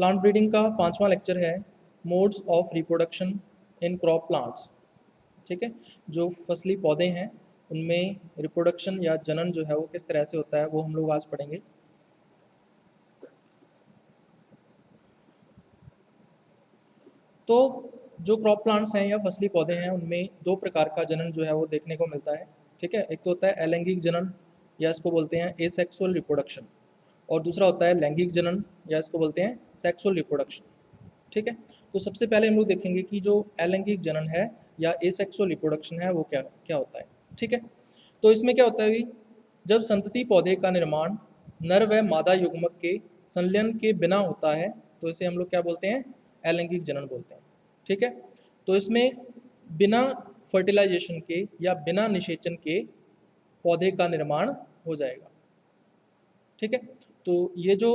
Plant breeding का 5वां lecture है modes of reproduction in crop plants. ठीक है, जो फसली पौधे हैं उनमें रिप्रोडक्शन या जनन जो है वो किस तरह से होता है वो हम लोग आज पढ़ेंगे। तो जो क्रॉप प्लांट्स हैं या फसली पौधे हैं उनमें दो प्रकार का जनन जो है वो देखने को मिलता है। ठीक है, एक तो होता है अलैंगिक जनन या इसको बोलते हैं एसेक्सुअल रिप्रोडक्शन, और दूसरा होता है लैंगिक जनन या इसको बोलते हैं सेक्सुअल रिप्रोडक्शन। ठीक है, तो सबसे पहले हम लोग देखेंगे कि जो अलैंगिक जनन है या एसेक्सुअल रिप्रोडक्शन है वो क्या क्या होता है। ठीक है, तो इसमें क्या होता है भी, जब संतति पौधे का निर्माण नर व मादा युग्मक के संलयन के बिना होता है तो इसे हम लोग क्या बोलते हैं, अलैंगिक जनन बोलते हैं। ठीक है, तो इसमें बिना फर्टिलाइजेशन के या बिना निषेचन के पौधे का निर्माण हो जाएगा। ठीक है, तो ये जो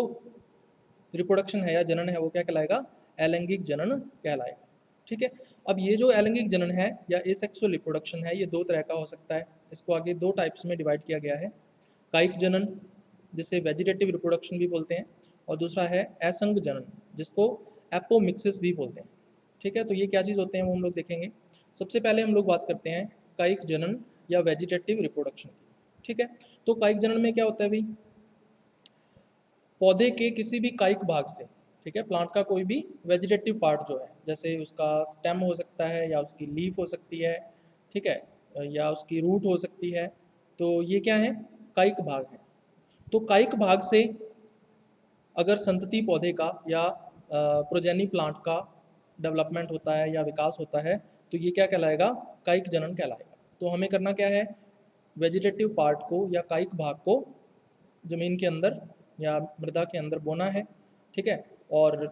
रिप्रोडक्शन है या जनन है वो क्या कहलाएगा, अलैंगिक जनन कहलाएगा। ठीक है, अब ये जो अलैंगिक जनन है या एसेक्सुअल रिप्रोडक्शन है ये दो तरह का हो सकता है। इसको आगे दो टाइप्स में डिवाइड किया गया है, कायिक जनन जिसे वेजिटेटिव रिप्रोडक्शन भी बोलते हैं, और दूसरा है असंग जनन जिसको एपोमिक्सिस भी बोलते हैं। ठीक है, तो ये क्या चीज़ होते हैं वो हम लोग देखेंगे। सबसे पहले हम लोग बात करते हैं कायिक जनन या वेजिटेटिव रिप्रोडक्शन की। ठीक है, तो कायिक जनन में क्या होता है भाई, पौधे के किसी भी कायिक भाग से, ठीक है, प्लांट का कोई भी वेजिटेटिव पार्ट जो है, जैसे उसका स्टेम हो सकता है या उसकी लीफ हो सकती है, ठीक है, या उसकी रूट हो सकती है, तो ये क्या है, कायिक भाग है। तो कायिक भाग से अगर संतति पौधे का या प्रोजेनी प्लांट का डेवलपमेंट होता है या विकास होता है तो ये क्या कहलाएगा, कायिक जनन कहलाएगा। तो हमें करना क्या है, वेजिटेटिव पार्ट को या कायिक भाग को ज़मीन के अंदर या मृदा के अंदर बोना है। ठीक है, और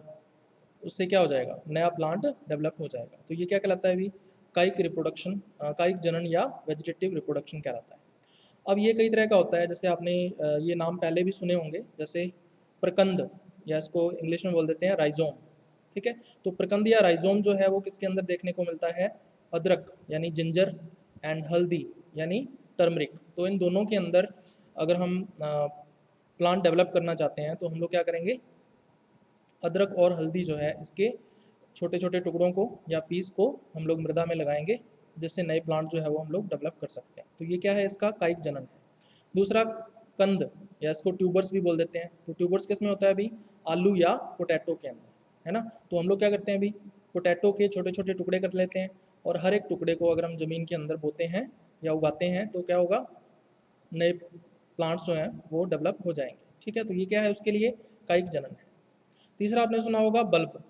उससे क्या हो जाएगा, नया प्लांट डेवलप हो जाएगा। तो ये क्या कहलाता है अभी, कायिक रिप्रोडक्शन, कायिक जनन या वेजिटेटिव रिप्रोडक्शन कहलाता है। अब ये कई तरह का होता है, जैसे आपने ये नाम पहले भी सुने होंगे, जैसे प्रकंद या इसको इंग्लिश में बोल देते हैं राइजोम। ठीक है, तो प्रकंद या राइजोम जो है वो किसके अंदर देखने को मिलता है, अदरक यानी जिंजर एंड हल्दी यानी टर्मरिक। तो इन दोनों के अंदर अगर हम प्लांट डेवलप करना चाहते हैं तो हम लोग क्या करेंगे, अदरक और हल्दी जो है इसके छोटे छोटे टुकड़ों को या पीस को हम लोग मृदा में लगाएंगे, जिससे नए प्लांट जो है वो हम लोग डेवलप कर सकते हैं। तो ये क्या है, इसका कायिक जनन है। दूसरा कंद या इसको ट्यूबर्स भी बोल देते हैं। तो ट्यूबर्स किस में होता है अभी, आलू या पोटैटो के अंदर, है ना। तो हम लोग क्या करते हैं अभी, पोटैटो के छोटे छोटे टुकड़े कर लेते हैं और हर एक टुकड़े को अगर हम ज़मीन के अंदर बोते हैं या उगाते हैं तो क्या होगा, नए प्लांट्स जो हैं वो डेवलप हो जाएंगे। ठीक है, तो ये क्या है, उसके लिए कायिक जनन है। तीसरा आपने सुना होगा बल्ब।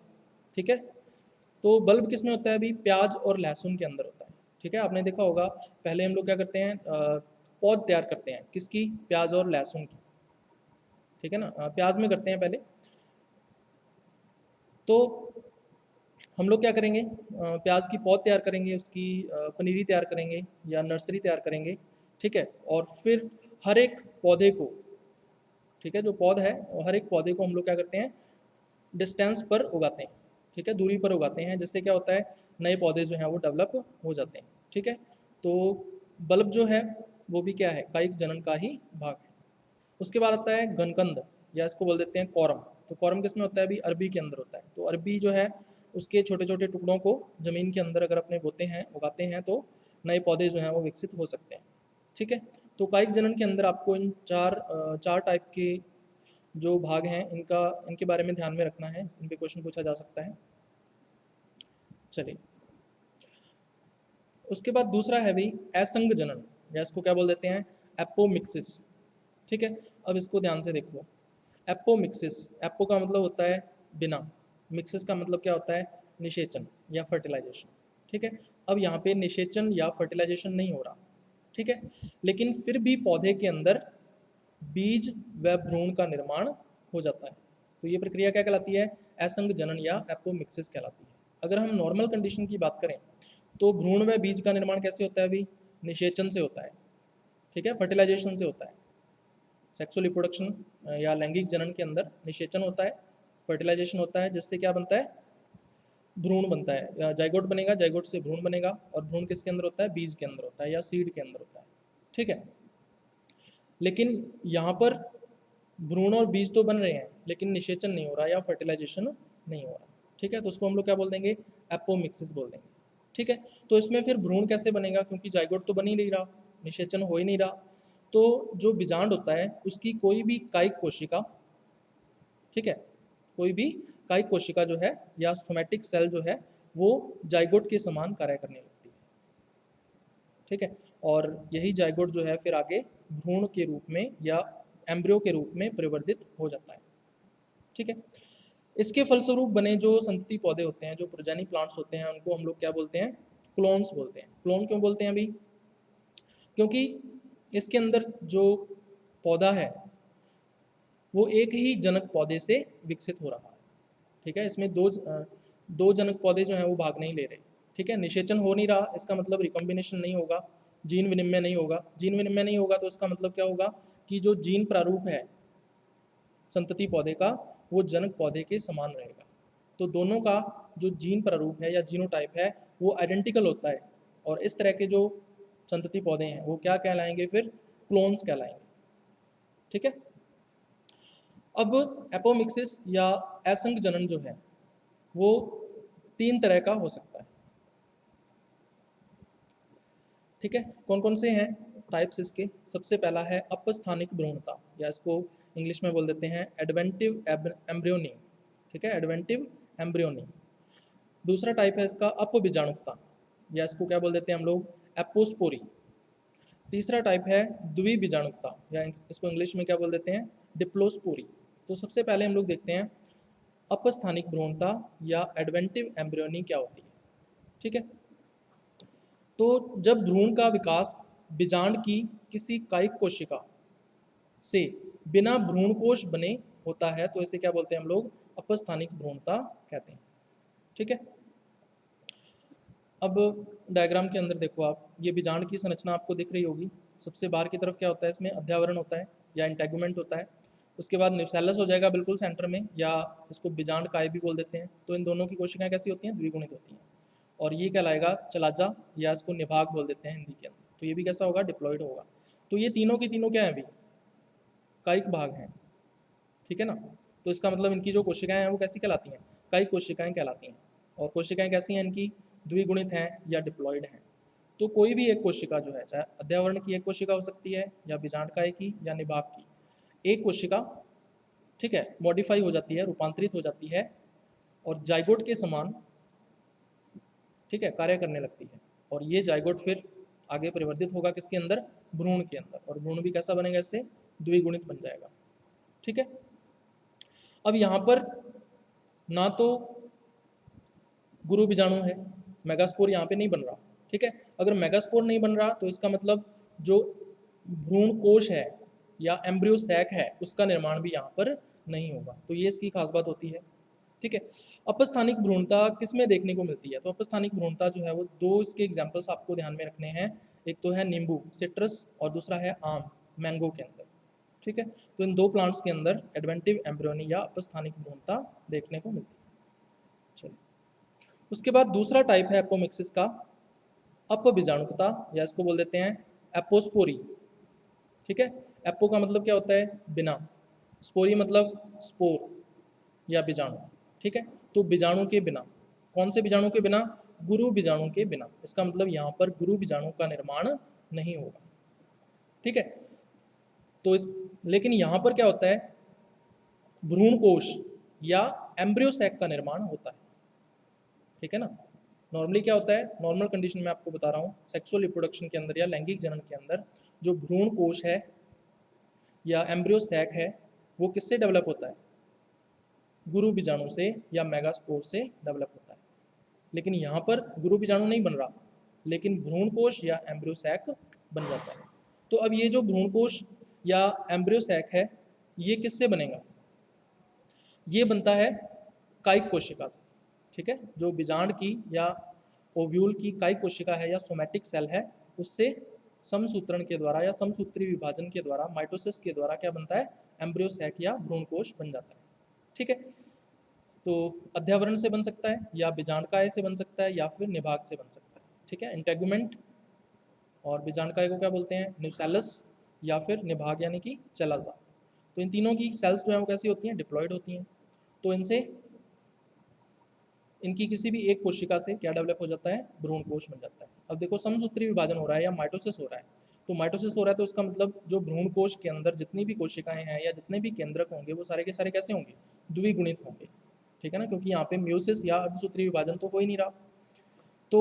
ठीक है, तो बल्ब किस में होता है अभी, प्याज और लहसुन के अंदर होता है। ठीक है, आपने देखा होगा पहले हम लोग क्या करते हैं, पौध तैयार करते हैं किसकी, प्याज और लहसुन की। ठीक है ना, प्याज में करते हैं पहले। तो हम लोग क्या करेंगे, प्याज की पौध तैयार करेंगे, उसकी पनीरी तैयार करेंगे या नर्सरी तैयार करेंगे। ठीक है, और फिर हर एक पौधे को, ठीक है, जो पौध है हर एक पौधे को हम लोग क्या करते हैं, डिस्टेंस पर उगाते हैं। ठीक है, दूरी पर उगाते हैं, जिससे क्या होता है, नए पौधे जो हैं वो डेवलप हो जाते हैं। ठीक है, तो बल्ब जो है वो भी क्या है, कायिक जनन का ही भाग है। उसके बाद आता है घनकंद या इसको बोल देते हैं कौरम। तो कौरम किस में होता है अभी, अरबी के अंदर होता है। तो अरबी जो है उसके छोटे छोटे टुकड़ों को ज़मीन के अंदर अगर अपने बोते हैं उगाते हैं तो नए पौधे जो हैं वो विकसित हो सकते हैं। ठीक है, तो कायिक जनन के अंदर आपको इन चार टाइप के जो भाग हैं इनके बारे में ध्यान में रखना है, इन पे क्वेश्चन पूछा जा सकता है। चलिए, उसके बाद दूसरा है भाई असंग जनन या इसको क्या बोल देते हैं, एपोमिक्सिस। ठीक है, अब इसको ध्यान से देखो, एपोमिक्सिस, एपो का मतलब होता है बिना, मिक्सिस का मतलब क्या होता है, निषेचन या फर्टिलाइजेशन। ठीक है, अब यहाँ पे निषेचन या फर्टिलाइजेशन नहीं हो रहा। ठीक है, लेकिन फिर भी पौधे के अंदर बीज व भ्रूण का निर्माण हो जाता है। तो ये प्रक्रिया क्या कहलाती है, असंग जनन या एपोमिक्सिस कहलाती है। अगर हम नॉर्मल कंडीशन की बात करें तो भ्रूण व बीज का निर्माण कैसे होता है अभी, निषेचन से होता है। ठीक है, फर्टिलाइजेशन से होता है। सेक्सुअल रिप्रोडक्शन या लैंगिक जनन के अंदर निषेचन होता है, फर्टिलाइजेशन होता है, जिससे क्या बनता है, भ्रूण बनता है, जाइगोट बनेगा, जाइगोट से भ्रूण बनेगा, और भ्रूण किसके अंदर होता है, बीज के अंदर होता है या सीड के अंदर होता है। ठीक है, लेकिन यहाँ पर भ्रूण और बीज तो बन रहे हैं लेकिन निषेचन नहीं हो रहा या फर्टिलाइजेशन नहीं हो रहा, ठीक है, तो उसको हम लोग क्या बोल देंगे, एपोमिक्सिस बोल देंगे, ठीक है। तो इसमें फिर भ्रूण कैसे बनेगा, क्योंकि जाइगोट तो बन ही नहीं रहा, निषेचन हो ही नहीं रहा, तो जो बीजांड होता है उसकी कोई भी कायिक कोशिका, ठीक है, कोई भी कायिक कोशिका जो है या सोमैटिक सेल जो है वो जाइगोट के समान कार्य करने लगती है, ठीक है, और यही जाइगोट जो है फिर आगे भ्रूण के रूप में या एम्ब्रियो के रूप में परिवर्तित हो जाता है, ठीक है। इसके फलस्वरूप बने जो संतति पौधे होते हैं, जो प्रोजेनी प्लांट्स होते हैं, उनको हम लोग क्या बोलते हैं, क्लोन्स बोलते हैं। क्लोन क्यों बोलते हैं अभी, क्योंकि इसके अंदर जो पौधा है वो एक ही जनक पौधे से विकसित हो रहा है, ठीक है, इसमें दो जनक पौधे जो हैं वो भाग नहीं ले रहे, ठीक है, निषेचन हो नहीं रहा, इसका मतलब रिकॉम्बिनेशन नहीं होगा, जीन विनिमय नहीं होगा, जीन विनिमय नहीं होगा तो इसका मतलब क्या होगा कि जो जीन प्रारूप है संतति पौधे का वो जनक पौधे के समान रहेगा, तो दोनों का जो जीन प्रारूप है या जीनोटाइप है वो आइडेंटिकल होता है, और इस तरह के जो संतति पौधे हैं वो क्या कहलाएंगे, फिर क्लोन्स कहलाएंगे, ठीक है। अब एपोमिक्सिस या असंग जनन जो है वो 3 तरह का हो सकता है, ठीक है, कौन कौन से हैं टाइप्स इसके। सबसे पहला है अपस्थानिक भ्रूणता, या इसको इंग्लिश में बोल देते हैं एडवेंटिव एम्ब्रियोनी, ठीक है, एडवेंटिव एम्ब्रियोनी। दूसरा टाइप है इसका अपबीजाणुकता, या इसको क्या बोल देते हैं हम लोग, एपोस्पोरी। तीसरा टाइप है द्विबीजाणुकता, या इसको इंग्लिश में क्या बोल देते हैं, डिप्लोस्पोरी। तो सबसे पहले हम लोग देखते हैं अपस्थानिक भ्रूणता या एडवेंटिव एम्ब्रियोनी क्या होती है, ठीक है। तो जब भ्रूण का विकास बीजांड की किसी कायिक कोशिका से बिना भ्रूणकोश बने होता है तो इसे क्या बोलते हैं हम लोग, अपस्थानिक भ्रूणता कहते हैं, ठीक है। अब डायग्राम के अंदर देखो आप, ये बीजांड की संरचना आपको दिख रही होगी। सबसे बाहर की तरफ क्या होता है, इसमें अध्यावरण होता है या इंटेगुमेंट होता है, उसके बाद न्यूसेलस हो जाएगा बिल्कुल सेंटर में, या इसको बीजांड काय भी बोल देते हैं। तो इन दोनों की कोशिकाएं कैसी होती हैं, द्विगुणित होती हैं, और ये कहलाएगा चलाजा, या इसको निभाग बोल देते हैं हिंदी के अंदर। तो ये भी कैसा होगा, डिप्लॉयड होगा। तो ये तीनों की तीनों क्या है, अभी कायिक भाग हैं, ठीक है ना। तो इसका मतलब इनकी जो कोशिकाएं हैं वो कैसी कहलाती हैं, कायिक कोशिकाएं कहलाती हैं। और कोशिकाएं कैसी हैं इनकी, द्विगुणित हैं या डिप्लॉयड हैं। तो कोई भी एक कोशिका जो है, चाहे अध्यावरण की एक कोशिका हो सकती है या बीजांडकाय की या निभाग की एक कोशिका, ठीक है, मॉडिफाई हो जाती है, रूपांतरित हो जाती है और जाइगोट के समान, ठीक है, कार्य करने लगती है। और ये जाइगोट फिर आगे परिवर्तित होगा किसके अंदर, भ्रूण के अंदर, और भ्रूण भी कैसा बनेगा, इससे द्विगुणित बन जाएगा, ठीक है। अब यहाँ पर ना तो गुरु बीजाणु है, मेगास्पोर यहाँ पे नहीं बन रहा, ठीक है। अगर मेगास्पोर नहीं बन रहा तो इसका मतलब जो भ्रूण कोश है या एम्ब्रियो सैक है उसका निर्माण भी यहाँ पर नहीं होगा। तो ये इसकी खास बात होती है, ठीक है। अपस्थानिक भ्रूणता किस में देखने को मिलती है, तो अपस्थानिक भ्रूणता जो है वो दो इसके एग्जाम्पल्स आपको ध्यान में रखने हैं। एक तो है नींबू सिट्रस और दूसरा है आम मैंगो के अंदर, ठीक है। तो इन दो प्लांट्स के अंदर एडवेंटिव एम्ब्रियोनी या अपस्थानिक भ्रूणता देखने को मिलती है। चलिए, उसके बाद दूसरा टाइप है एपोमिक्सिस का, अपबीजाणुकता, या इसको बोल देते हैं एपोस्पोरी, ठीक है। एपो का मतलब क्या होता है, बिना, स्पोरी मतलब स्पोर या बीजाणु, ठीक है। तो बीजाणु के बिना, कौन से बीजाणु के बिना, गुरु बीजाणु के बिना। इसका मतलब यहाँ पर गुरु बीजाणु का निर्माण नहीं होगा, ठीक है। तो इस लेकिन यहाँ पर क्या होता है, भ्रूण कोश या एम्ब्रियो सैक का निर्माण होता है, ठीक है ना। नॉर्मली क्या होता है, नॉर्मल कंडीशन में आपको बता रहा हूँ, सेक्सुअल रिप्रोडक्शन के अंदर या लैंगिक जनन के अंदर जो भ्रूण कोश है या एम्ब्रियो सैक है वो किससे डेवलप होता है, गुरु बीजाणु से या मेगास्पोर से डेवलप होता है। लेकिन यहाँ पर गुरु बीजाणु नहीं बन रहा, लेकिन भ्रूण कोश या एम्ब्रियो सैक बन जाता है। तो अब ये जो भ्रूण कोश या एम्ब्रियो सैक है ये किससे बनेगा, ये बनता है कायिक कोशिका से, ठीक है। जो बीजांड की या ओव्यूल की कायिक कोशिका है या सोमैटिक सेल है उससे समसूत्रण के द्वारा या समसूत्री विभाजन के द्वारा, माइटोसिस के द्वारा क्या बनता है, एम्ब्रियो सैक या भ्रूण कोश बन जाता है, ठीक है। तो अध्यावरण से बन सकता है या बीजांडकाय से बन सकता है या फिर निभाग से बन सकता है, ठीक है। इंटेगुमेंट और बीजांडकाय को क्या बोलते हैं, न्यूसेलस या फिर निभाग यानी कि चलाजा। तो इन तीनों की सेल्स जो हैं वो कैसी होती हैं, डिप्लॉयड होती हैं। तो इनकी किसी भी एक कोशिका से क्या डेवलप हो जाता है, भ्रूण कोश बन जाता है। अब देखो समसूत्री विभाजन हो रहा है या माइटोसिस हो रहा है, तो माइटोसिस हो रहा है तो इसका मतलब जो भ्रूण कोश के अंदर जितनी भी कोशिकाएं हैं या जितने भी केंद्रक होंगे वो सारे के सारे कैसे होंगे, द्विगुणित होंगे, ठीक है ना, क्योंकि यहाँ पे म्यूसिस या अर्धसूत्री विभाजन तो हो ही नहीं रहा। तो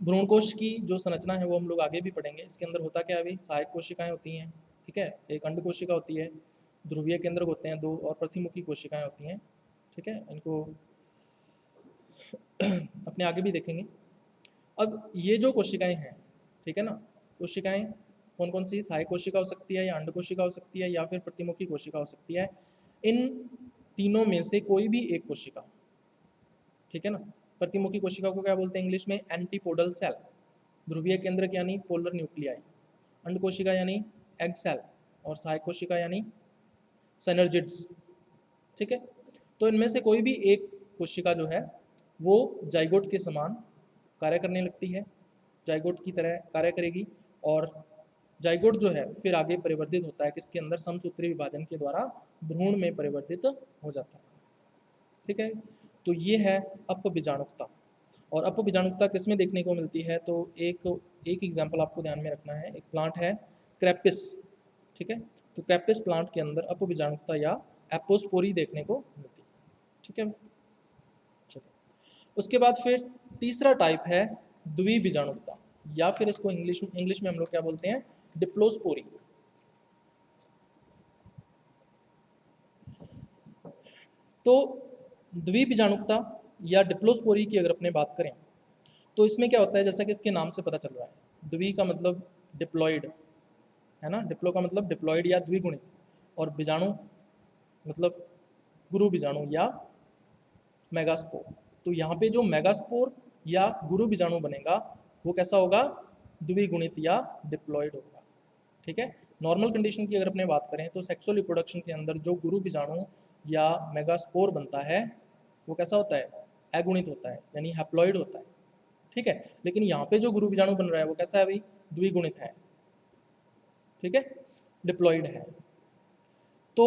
भ्रूण कोश की जो संरचना है वो हम लोग आगे भी पढ़ेंगे। इसके अंदर होता क्या है, अभी सहायक कोशिकाएं होती हैं, ठीक है, एक अंड कोशिका होती है, ध्रुवीय केंद्रक होते हैं दो, और प्रतिमुखी कोशिकाएं होती हैं, ठीक है, इनको अपने आगे भी देखेंगे। अब ये जो कोशिकाएं हैं, ठीक है ना, कोशिकाएं कौन कौन सी, सहायक कोशिका हो सकती है या अंड कोशिका हो सकती है या फिर प्रतिमुखी कोशिका हो सकती है। इन तीनों में से कोई भी एक कोशिका, ठीक है ना, प्रतिमुखी कोशिका को क्या बोलते हैं इंग्लिश में, एंटीपोडल सेल, ध्रुवीय केंद्रक यानी पोलर न्यूक्लियाई, अंड कोशिका यानी एग सेल, और सहायक कोशिका यानी सिनर्जिड्स, ठीक है। तो इनमें से कोई भी एक कोशिका जो है वो जाइगोट के समान कार्य करने लगती है, जाइगोट की तरह कार्य करेगी, और जाइगोट जो है फिर आगे परिवर्तित होता है किसके अंदर, समसूत्री विभाजन के द्वारा भ्रूण में परिवर्तित हो जाता है, ठीक है। तो ये है अपबीजाणुकता। और अपबीजाणुकता किस में देखने को मिलती है, तो एक एग्जाम्पल आपको ध्यान में रखना है, एक प्लांट है क्रैपिस, ठीक है, तो क्रैपिस प्लांट के अंदर अपबीजाणुकता या एपोस्पोरी देखने को मिलती है, ठीक है। उसके बाद फिर तीसरा टाइप है द्विबीजाणुकता, या फिर इसको इंग्लिश में हम लोग क्या बोलते हैं, डिप्लोस्पोरी। तो द्विबीजाणुकता या डिप्लोस्पोरी की अगर अपने बात करें तो इसमें क्या होता है, जैसा कि इसके नाम से पता चल रहा है, द्वि का मतलब डिप्लॉयड है ना, डिप्लो का मतलब डिप्लॉयड या द्विगुणित, और बीजाणु मतलब गुरु बीजाणु या मेगास्पोर। तो यहाँ पे जो मेगास्पोर या गुरु बीजाणु बनेगा वो कैसा होगा, द्विगुणित या डिप्लॉयड होगा, ठीक है। नॉर्मल कंडीशन की अगर अपने बात करें तो सेक्सुअल रिप्रोडक्शन के अंदर जो गुरु बीजाणु या मेगास्पोर बनता है वो कैसा होता है, अगुणित होता है, यानी हैप्लॉइड होता है, ठीक है। लेकिन यहाँ पे जो गुरु बीजाणु बन रहा है वो कैसा है भाई, द्विगुणित है, ठीक है, डिप्लॉयड है। तो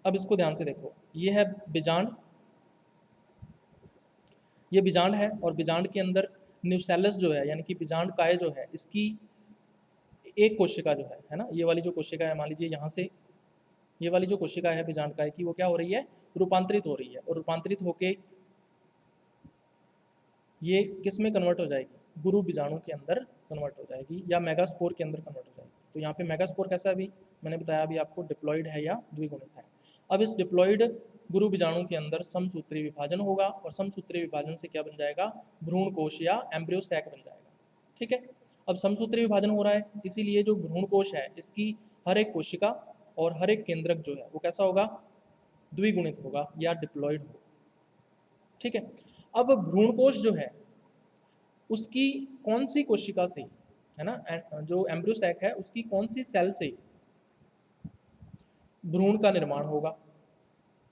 अब इसको ध्यान से देखो, ये है बीजांड, ये बीजांड है, और बीजांड के अंदर न्यूसेलस जो है यानी कि बीजांड काय जो है, इसकी एक कोशिका जो है ना, ये वाली जो कोशिका है, मान लीजिए यहाँ से ये वाली जो कोशिका है बीजांड काय की, वो क्या हो रही है, रूपांतरित हो रही है, और रूपांतरित होके ये किस में कन्वर्ट हो जाएगी, गुरु बीजाणु के अंदर कन्वर्ट हो जाएगी या मेगास्पोर के अंदर कन्वर्ट हो जाएगी। तो यहाँ पे मेगास्पोर कैसा है, अभी मैंने बताया अभी आपको, डिप्लॉयड है या द्विगुणित है। अब इस डिप्लॉयड गुरु बीजाणु के अंदर समसूत्री विभाजन होगा, और समसूत्री विभाजन से क्या बन जाएगा, भ्रूण कोश या एम्ब्रियो सैक बन जाएगा, ठीक है। अब समसूत्री विभाजन हो रहा है, इसीलिए जो भ्रूण कोश है इसकी हर एक कोशिका और हर एक केंद्रक जो है वो कैसा होगा, द्विगुणित होगा या डिप्लॉयड होगा, ठीक है। अब भ्रूण कोश जो है उसकी कौन सी कोशिका से, है ना, जो एम्ब्रियो सैक है उसकी कौन सी सेल से भ्रूण का निर्माण होगा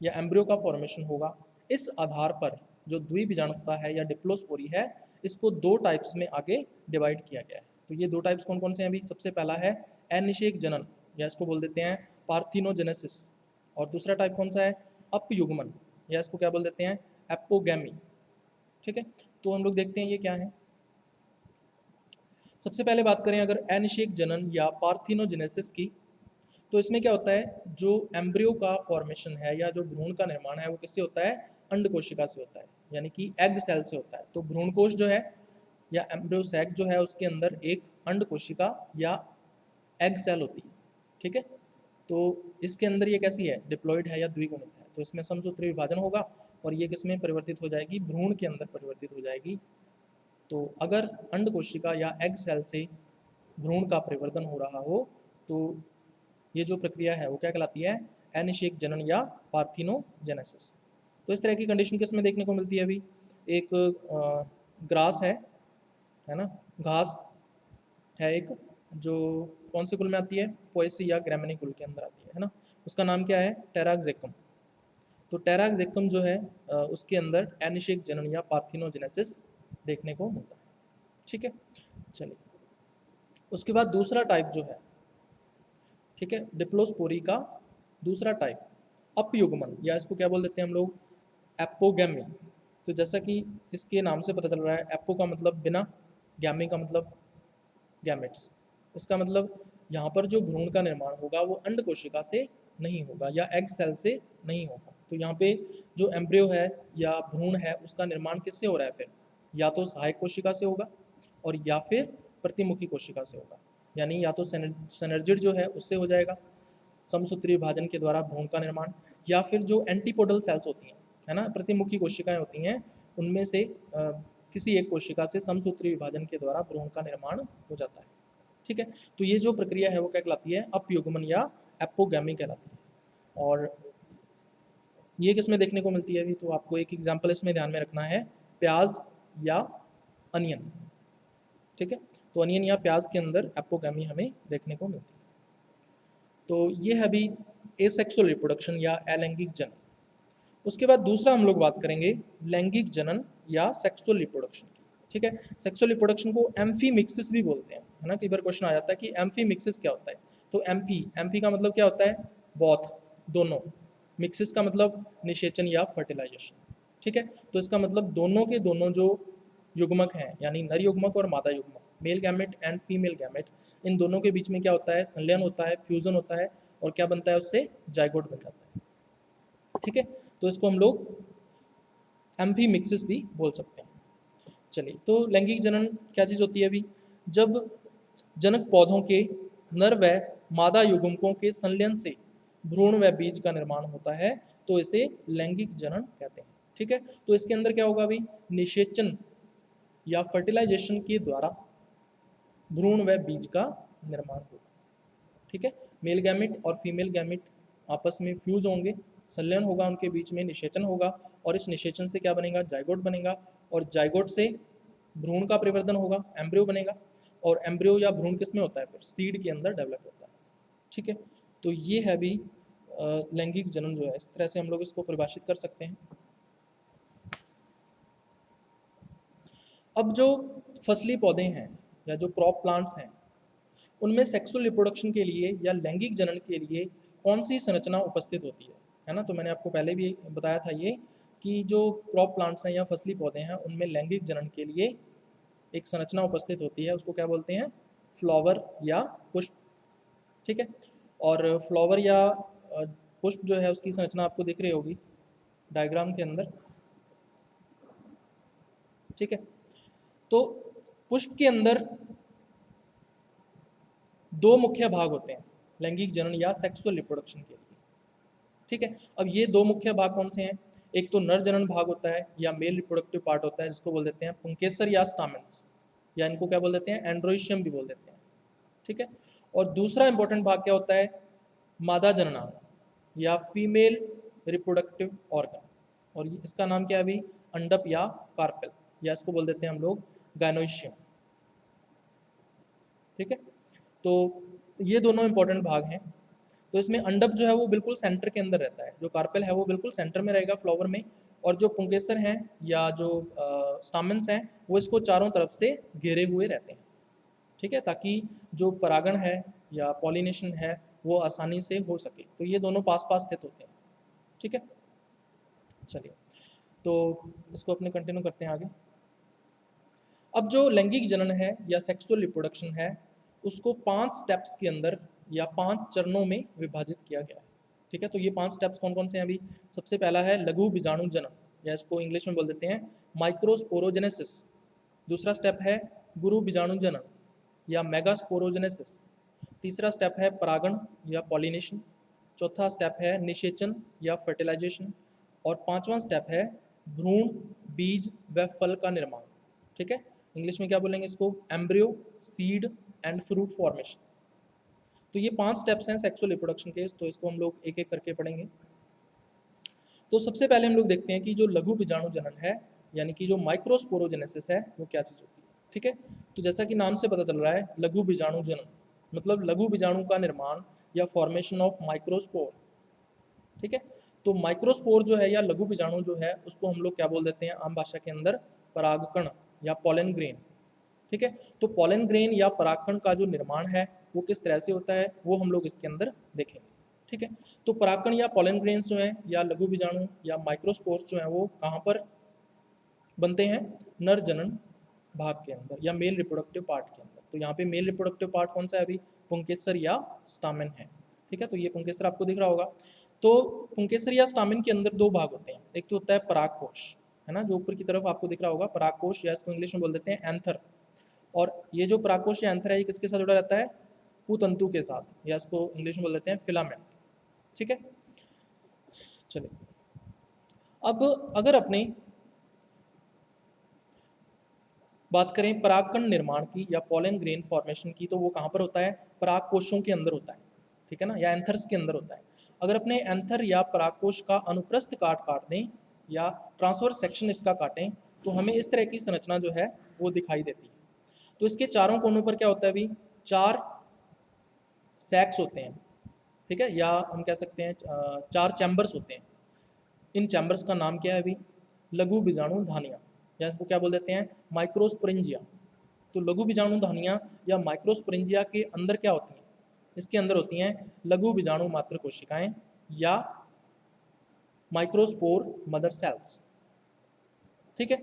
या एम्ब्रियो का फॉर्मेशन होगा, इस आधार पर जो द्विबीजाणुकता है या डिप्लोस्पोरी है, इसको दो टाइप्स में आगे डिवाइड किया गया है। तो ये दो टाइप्स कौन कौन से हैं अभी, सबसे पहला है अनिषेक जनन, या इसको बोल देते हैं पार्थिनोजेनेसिस, और दूसरा टाइप कौन सा है, अपयुग्मन, या इसको क्या बोल देते हैं, एपोगैमी, ठीक है। तो हम लोग देखते हैं ये क्या है। सबसे पहले बात करें अगर अनिषेक जनन या पार्थिनोजेनेसिस की, तो इसमें क्या होता है, जो एम्ब्रियो का फॉर्मेशन है या जो भ्रूण का निर्माण है वो किससे होता है, अंड कोशिका से होता है, यानी कि एग सेल से होता है। तो भ्रूण कोश जो है या एम्ब्रियो सैक जो है उसके अंदर एक अंड कोशिका या एग सेल होती है, ठीक है। तो इसके अंदर ये कैसी है, डिप्लॉयड है या द्विगुणित है, तो इसमें समसूत्री विभाजन होगा और ये किस में परिवर्तित हो जाएगी, भ्रूण के अंदर परिवर्तित हो जाएगी। तो अगर अंड कोशिका या एग सेल से भ्रूण का परिवर्तन हो रहा हो तो ये जो प्रक्रिया है वो क्या कहलाती है, अनिषेक जनन या पार्थिनोजेनेसिस। तो इस तरह की कंडीशन किस में देखने को मिलती है, अभी एक ग्रास है ना, घास है एक, जो कौन से कुल में आती है, पोएसी या ग्रामिनी कुल के अंदर आती है ना, उसका नाम क्या है, टेराक्जेकम। तो टेराक्जेकम जो है उसके अंदर अनिषेक जनन या पार्थिनोजेनेसिस देखने को मिलता है, ठीक है। चलिए उसके बाद दूसरा टाइप जो है, ठीक है। डिप्लोस्पोरी का दूसरा टाइप अपयुग्मन, या इसको क्या बोल देते हैं हम लोग, एपोगैमी। तो जैसा कि इसके नाम से पता चल रहा है, एपो का मतलब बिना, गैमी का मतलब गैमेट्स। इसका मतलब यहाँ पर जो भ्रूण का निर्माण होगा वो अंड कोशिका से नहीं होगा या एग सेल से नहीं होगा। तो यहाँ पे जो एम्ब्रियो है या भ्रूण है उसका निर्माण किससे हो रहा है फिर, या तो सहायक कोशिका से होगा और या फिर प्रतिमुखी कोशिका से होगा, यानी या तो सेनर्जिड जो है उससे हो जाएगा समसूत्री विभाजन के द्वारा भ्रूण का निर्माण, या फिर जो एंटीपोडल सेल्स होती हैं, है ना, प्रतिमुखी कोशिकाएं होती हैं, उनमें से किसी एक कोशिका से समसूत्री विभाजन के द्वारा भ्रूण का निर्माण हो जाता है। ठीक है। तो ये जो प्रक्रिया है वो क्या कहलाती है, अपयुग्मन या एपोगैमी कहलाती है। और ये किस में देखने को मिलती है अभी, तो आपको एक एग्जाम्पल इसमें ध्यान में रखना है, प्याज या अनियन। ठीक है। तो अनियन या प्याज के अंदर एपोगैमी हमें देखने को मिलती है। तो ये है अभी एसेक्सुअल रिप्रोडक्शन या अलैंगिक जनन। उसके बाद दूसरा हम लोग बात करेंगे लैंगिक जनन या सेक्सुअल रिप्रोडक्शन की। ठीक है। सेक्सुअल रिप्रोडक्शन को एम्फीमिक्सिस भी बोलते हैं, है ना। कई बार क्वेश्चन आ जाता है कि एम्फीमिक्सिस क्या होता है। तो एम्फी का मतलब क्या होता है, बोथ, दोनों। मिक्सिस का मतलब निषेचन या फर्टिलाइजेशन। ठीक है। तो इसका मतलब दोनों के दोनों जो युग्मक हैं, यानी नर युग्मक और मादा युग्मक, male gamete and female gamete, इन दोनों के बीच में क्या होता है, संलयन होता है, फ्यूजन होता है, और क्या बनता है उससे, जाइगोट बन जाता है। ठीक है। तो इसको हम लोग एम्फीमिक्सिस भी बोल सकते हैं। चलिए, तो लैंगिक जनन क्या चीज़ होती है अभी, जब जनक पौधों के नर व मादा युग्मकों के संलयन से भ्रूण व बीज का निर्माण होता है, तो इसे लैंगिक जनन कहते हैं। ठीक है। तो इसके अंदर क्या होगा अभी, निषेचन या फर्टिलाइजेशन के द्वारा भ्रूण व बीज का निर्माण होगा। ठीक है। मेल गैमेट और फीमेल गैमेट आपस में फ्यूज होंगे, संलयन होगा, उनके बीच में निषेचन होगा, और इस निषेचन से क्या बनेगा, जाइगोट बनेगा, और जाइगोट से भ्रूण का परिवर्तन होगा, एम्ब्रियो बनेगा, और एम्ब्रियो या भ्रूण किस में होता है फिर, सीड के अंदर डेवलप होता है। ठीक है। तो ये है अभी लैंगिक जनन जो है, इस तरह से हम लोग इसको परिभाषित कर सकते हैं। अब जो फसली पौधे हैं या जो क्रॉप प्लांट्स हैं, उनमें सेक्सुअल रिप्रोडक्शन के लिए या लैंगिक जनन के लिए कौन सी संरचना उपस्थित होती है ना। तो मैंने आपको पहले भी बताया था ये कि जो क्रॉप प्लांट्स हैं या फसली पौधे हैं उनमें लैंगिक जनन के लिए एक संरचना उपस्थित होती है, उसको क्या बोलते हैं, फ्लावर या पुष्प। ठीक है। और फ्लावर या पुष्प जो है उसकी संरचना आपको दिख रही होगी डायग्राम के अंदर। ठीक है। तो पुष्प के अंदर दो मुख्य भाग होते हैं लैंगिक जनन या सेक्सुअल रिप्रोडक्शन के लिए। ठीक है। अब ये दो मुख्य भाग कौन से हैं, एक तो नर जनन भाग होता है या मेल रिप्रोडक्टिव पार्ट होता है, जिसको बोल देते हैं पुंकेसर या स्टामेन्स, या इनको क्या बोल देते हैं, एंड्रोइशियम भी बोल देते हैं। ठीक है। और दूसरा इंपॉर्टेंट भाग क्या होता है, मादा जननांग या फीमेल रिप्रोडक्टिव ऑर्गन, और इसका नाम क्या है अभी, अंडप या कार्पेल, या इसको बोल देते हैं हम लोग गायनोइशियम। ठीक है। तो ये दोनों इंपॉर्टेंट भाग हैं। तो इसमें अंडप जो है वो बिल्कुल सेंटर के अंदर रहता है, जो कार्पेल है वो बिल्कुल सेंटर में रहेगा फ्लावर में, और जो पुंकेसर हैं या जो स्टामेन्स हैं वो इसको चारों तरफ से घेरे हुए रहते हैं। ठीक है। ताकि जो परागण है या पॉलिनेशन है वो आसानी से हो सके। तो ये दोनों पास पास स्थित होते हैं। ठीक है। चलिए, तो इसको अपने कंटिन्यू करते हैं आगे। अब जो लैंगिक जनन है या सेक्सुअल रिप्रोडक्शन है उसको 5 स्टेप्स के अंदर या 5 चरणों में विभाजित किया गया है। ठीक है। तो ये 5 स्टेप्स कौन कौन से हैं अभी, सबसे पहला है लघु बीजाणु जनन, या इसको इंग्लिश में बोल देते हैं माइक्रोस्पोरोजेनेसिस। दूसरा स्टेप है गुरु बीजाणु जनन या मेगास्पोरोजेनेसिस। तीसरा स्टेप है परागण या पॉलिनेशन। चौथा स्टेप है निषेचन या फर्टिलाइजेशन। और पांचवा स्टेप है भ्रूण, बीज व फल का निर्माण। ठीक है। इंग्लिश में क्या बोलेंगे इसको, embryo, seed and fruit formation. तो ये 5 स्टेप्स हैं सेक्सुअल रिप्रोडक्शन के, तो इसको हम लोग एक एक करके पढ़ेंगे। तो सबसे पहले हम लोग देखते हैं कि जो लघु बीजाणु जनन है यानी कि जो माइक्रोस्पोरोजेनेसिस है वो क्या चीज़ होती है। ठीक है। तो जैसा कि नाम से पता चल रहा है, लघु बीजाणु जनन मतलब लघु बीजाणु का निर्माण या फॉर्मेशन ऑफ माइक्रोस्पोर। ठीक है। तो माइक्रोस्पोर जो है या लघु बीजाणु जो है उसको हम लोग क्या बोल देते हैं आम भाषा के अंदर, परागकण या पॉलन ग्रेन। ठीक है। तो पॉलन ग्रेन या परागकण का जो निर्माण है वो किस तरह से होता है वो हम लोग इसके अंदर देखेंगे। ठीक है। तो परागकण या पॉलन ग्रेन्स जो हैं या लघु बीजाणु या माइक्रोस्पोर्स जो हैं वो कहाँ पर बनते हैं? नर जनन भाग के अंदर या मेल रिप्रोडक्टिव पार्ट के अंदर। तो यहाँ पे मेल रिप्रोडक्टिव पार्ट कौन सा है? अभी पुंकेसर या स्टामेन है। ठीक है। तो ये पुंकेसर आपको दिख रहा होगा। तो पुंकेसर या स्टामेन के अंदर दो भाग होते हैं, एक तो होता है परागकोश, है ना, जो ऊपर की तरफ आपको दिख रहा होगा परागकोश, या इसको इंग्लिश में बोल देते हैं एंथर। और ये जो परागकोश या एंथर है ये किसके साथ जुड़ा रहता है? पुतंतु के साथ, या इसको इंग्लिश में बोल देते हैं फिलामेंट। ठीक है। चलिए अब अगर अपने बात करें परागकण निर्माण की या पॉलन ग्रेन फॉर्मेशन की, तो वो कहाँ पर होता है? परागकोशों के अंदर होता है। ठीक है ना, या एंथर्स के अंदर होता है। अगर अपने एंथर या परागकोश का अनुप्रस्थ काट दें या ट्रांसवर्स सेक्शन इसका काटें तो हमें इस तरह की संरचना जो है वो दिखाई देती है। तो इसके चारों कोनों पर क्या होता है? अभी 4 सैक्स होते हैं। ठीक है, या हम कह सकते हैं 4 चैम्बर्स होते हैं। इन चैम्बर्स का नाम क्या है? अभी लघु बीजाणु धानियाँ, या इसको क्या बोल देते हैं? माइक्रोस्पोरेंजिया। तो लघु बीजाणु धानियाँ या माइक्रोस्पोरेंजिया के अंदर क्या होती हैं? इसके अंदर होती हैं लघु बीजाणु मात्र कोशिकाएं या माइक्रोस्पोर मदर सेल्स। ठीक है।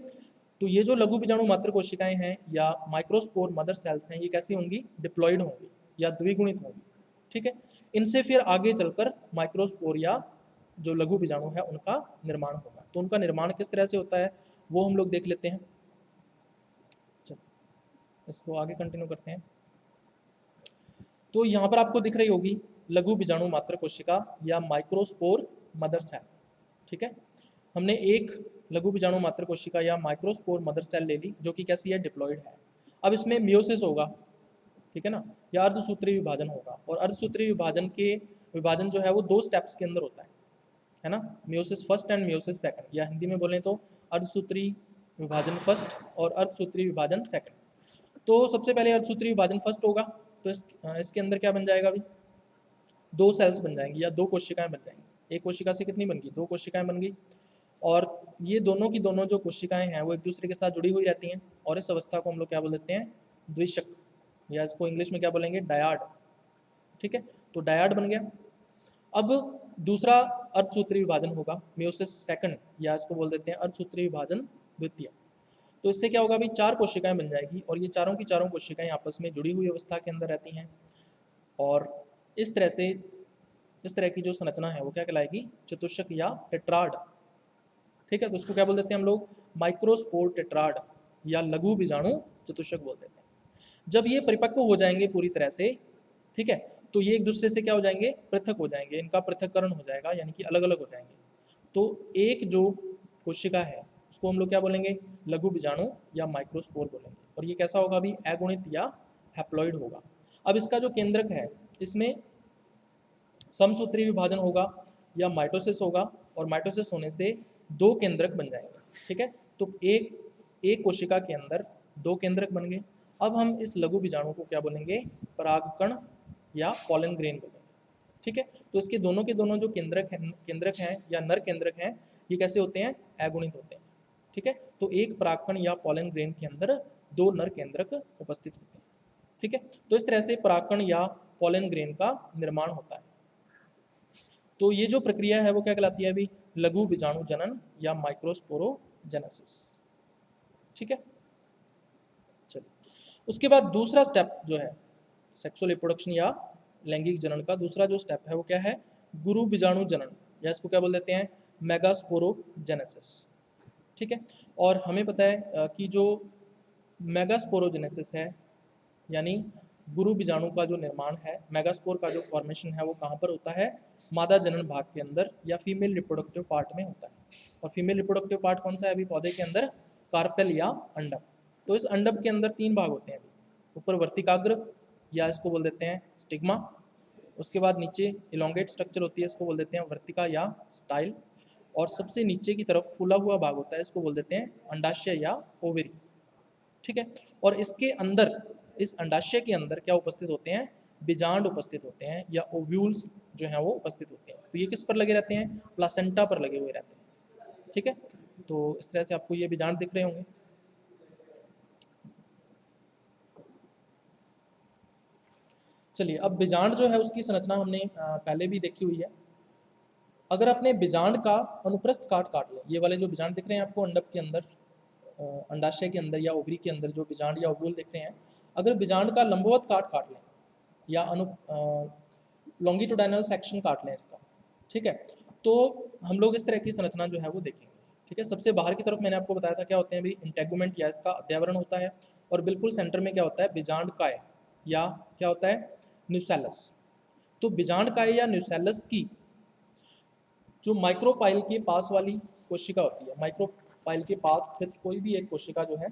तो ये जो लघु बीजाणु मात्र कोशिकाएं हैं या माइक्रोस्पोर मदर सेल्स हैं, ये कैसी होंगी? डिप्लॉइड होंगी या द्विगुणित होंगी। ठीक है। इनसे फिर आगे चलकर माइक्रोस्पोर या जो लघु बीजाणु है उनका निर्माण होगा। तो उनका निर्माण किस तरह से होता है वो हम लोग देख लेते हैं। चलो इसको आगे कंटिन्यू करते हैं। तो यहाँ पर आपको दिख रही होगी लघु बीजाणु मात्र कोशिका या माइक्रोस्पोर मदर सेल। ठीक है। हमने एक लघु बीजाणु मात्र कोशिका या माइक्रोस्पोर मदर सेल ले ली जो कि कैसी है? डिप्लॉइड है। अब इसमें मियोसिस होगा, ठीक है ना, या अर्धसूत्री विभाजन होगा। और अर्धसूत्री विभाजन जो है वो 2 स्टेप्स के अंदर होता है ना, meiosis first and meiosis second, या हिंदी में बोलें तो अर्धसूत्री विभाजन फर्स्ट और अर्धसूत्री विभाजन सेकंड। तो सबसे पहले अर्धसूत्री विभाजन फर्स्ट होगा, तो इसके अंदर क्या बन जाएगा? अभी 2 सेल्स बन जाएंगी या 2 कोशिकाएं बन जाएंगी। एक कोशिका से कितनी बन गई? 2 कोशिकाएं बन गई। और ये दोनों की दोनों जो कोशिकाएं हैं वो एक दूसरे के साथ जुड़ी हुई रहती हैं, और इस अवस्था को हम लोग क्या बोल देते हैं? द्विशक, या इसको इंग्लिश में क्या बोलेंगे? डायाड। ठीक है। तो डायाड बन गया। अब दूसरा अर्धसूत्री विभाजन होगा मियोसिस सेकंड, या इसको बोल देते हैं अर्धसूत्री विभाजन द्वितीय। तो इससे क्या होगा? अभी 4 कोशिकाएं बन जाएगी, और ये चारों की चारों कोशिकाएं आपस में जुड़ी हुई अवस्था के अंदर रहती हैं। और इस तरह की जो संरचना है वो क्या कहलाएगी? चतुष्क या टेट्राड। ठीक है। तो उसको क्या बोल देते हैं हम लोग? माइक्रोस्पोर टेट्राड या लघु बीजाणु चतुष्क बोल देते हैं। जब ये परिपक्व हो जाएंगे पूरी तरह से, ठीक है, तो ये एक दूसरे से क्या हो जाएंगे? पृथक हो जाएंगे, इनका पृथक्करण हो जाएगा, यानी कि अलग अलग हो जाएंगे। तो एक जो कोशिका है उसको हम लोग क्या बोलेंगे? लघु बीजाणु या माइक्रोस्पोर बोलेंगे। और ये कैसा होगा? अभी अगुणित या हैप्लॉइड होगा। अब इसका जो केंद्रक है इसमें समसूत्री विभाजन होगा या माइटोसिस होगा, और माइटोसिस होने से 2 केंद्रक बन जाएंगे। ठीक है। तो एक कोशिका के अंदर 2 केंद्रक बन गए। अब हम इस लघु बीजाणु को क्या बोलेंगे? परागकण या पॉलन ग्रेन बोलेंगे। ठीक है। तो इसके दोनों के दोनों जो केंद्रक हैं या नर केंद्रक हैं, ये कैसे होते हैं? अगुणित होते हैं। ठीक है। तो एक परागकण या पॉलन ग्रेन के अंदर 2 नर केंद्रक उपस्थित होते हैं। ठीक है। तो इस तरह से परागकण या पॉलन ग्रेन का निर्माण होता है। तो ये जो प्रक्रिया है वो क्या कहलाती है? अभी लघु बीजाणु जनन या माइक्रोस्पोरोजेनेसिस। ठीक है। चलिए उसके बाद दूसरा स्टेप जो है सेक्सुअल रिप्रोडक्शन या लैंगिक जनन का दूसरा जो स्टेप है वो क्या है? गुरु बीजाणु जनन, या इसको क्या बोल देते हैं? मेगास्पोरोजेनेसिस। ठीक है। और हमें पता है कि जो मेगास्पोरोजेनेसिस है यानी गुरु बीजाणु का जो निर्माण है, मेगास्पोर का जो फॉर्मेशन है वो कहाँ पर होता है? मादा जनन भाग के अंदर या फीमेल रिप्रोडक्टिव पार्ट में होता है। और फीमेल रिप्रोडक्टिव पार्ट कौन सा है अभी पौधे के अंदर? कार्पेल या अंडक। तो इस अंडक के अंदर 3 भाग होते हैं अभी। ऊपर वर्तिकाग्र या इसको बोल देते हैं स्टिग्मा, उसके बाद नीचे इलोंगेट स्ट्रक्चर होती है, इसको बोल देते हैं वर्तिका या स्टाइल, और सबसे नीचे की तरफ फूला हुआ भाग होता है, इसको बोल देते हैं अंडाशय या ओवेरी। ठीक है। और इसके अंदर, इस अंडाशय के अंदर क्या उपस्थित होते हैं? बीजांड उपस्थित होते हैं या ओव्यूल्स जो हैं वो उपस्थित होते हैं। तो ये किस पर लगे रहते हैं? प्लासेंटा पर लगे हुए रहते हैं। ठीक है। तो इस तरह से आपको ये बीजांड दिख रहे होंगे। चलिए, अब बीजांड जो है उसकी संरचना हमने पहले भी देखी हुई है। अगर अपने बीजांड का अनुप्रस्थ काट काट लें, ये वाले जो बीजांड दिख रहे हैं आपको अंडक के अंदर, अंडाशय के अंदर या ओवरी के अंदर जो बीजांड या ओव्यूल दिख रहे हैं, अगर बीजांड का लंबवत काट काट लें या लॉन्गिट्यूडाइनल सेक्शन काट लें इसका, ठीक है, तो हम लोग इस तरह की संरचना जो है वो देखेंगे। ठीक है, सबसे बाहर की तरफ मैंने आपको बताया था क्या होते हैं अभी, इंटेगुमेंट या इसका अध्यावरण होता है, और बिल्कुल सेंटर में क्या होता है, बीजांड काय या क्या होता है, न्यूसेलस। तो बीजांड काय या न्यूसेलस की जो माइक्रोपाइल के पास वाली कोशिका होती है, माइक्रोपाइल के पास स्थित कोई भी एक कोशिका जो है,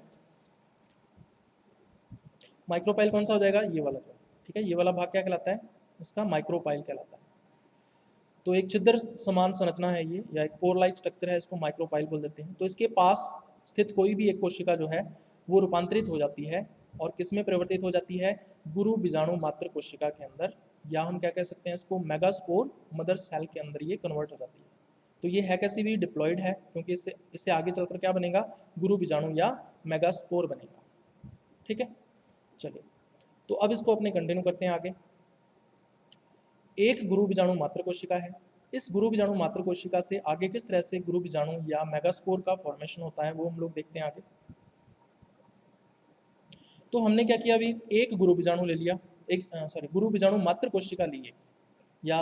माइक्रोपाइल कौन सा हो जाएगा, ये वाला जो है, ठीक है, ये वाला भाग क्या कहलाता है, इसका माइक्रोपाइल कहलाता है। तो एक छिद्र समान संरचना है ये, या एक पोर लाइक स्ट्रक्चर है, इसको माइक्रोपाइल बोल देते हैं। तो इसके पास स्थित कोई भी एक कोशिका जो है वो रूपांतरित हो जाती है, और किस में परिवर्तित हो जाती है, गुरु बीजाणु मात्र कोशिका के अंदर, या हम क्या कह सकते हैं इसको, मेगास्पोर मदर सेल के अंदर ये कन्वर्ट हो जाती है। तो ये है कैसी भी डिप्लॉयड है, क्योंकि इससे आगे चलकर क्या बनेगा, गुरु बीजाणु या मेगास्पोर बनेगा। ठीक है, चलिए, तो अब इसको अपने कंटिन्यू करते हैं आगे। एक गुरु बीजाणु मात्र कोशिका है, इस गुरु बीजाणु मात्र कोशिका से आगे किस तरह से गुरु बीजाणु या मेगास्पोर का फॉर्मेशन होता है वो हम लोग देखते हैं आगे। तो हमने क्या किया, अभी एक गुरु बीजाणु ले लिया, गुरु बीजाणु मात्र कोशिका ली एक, या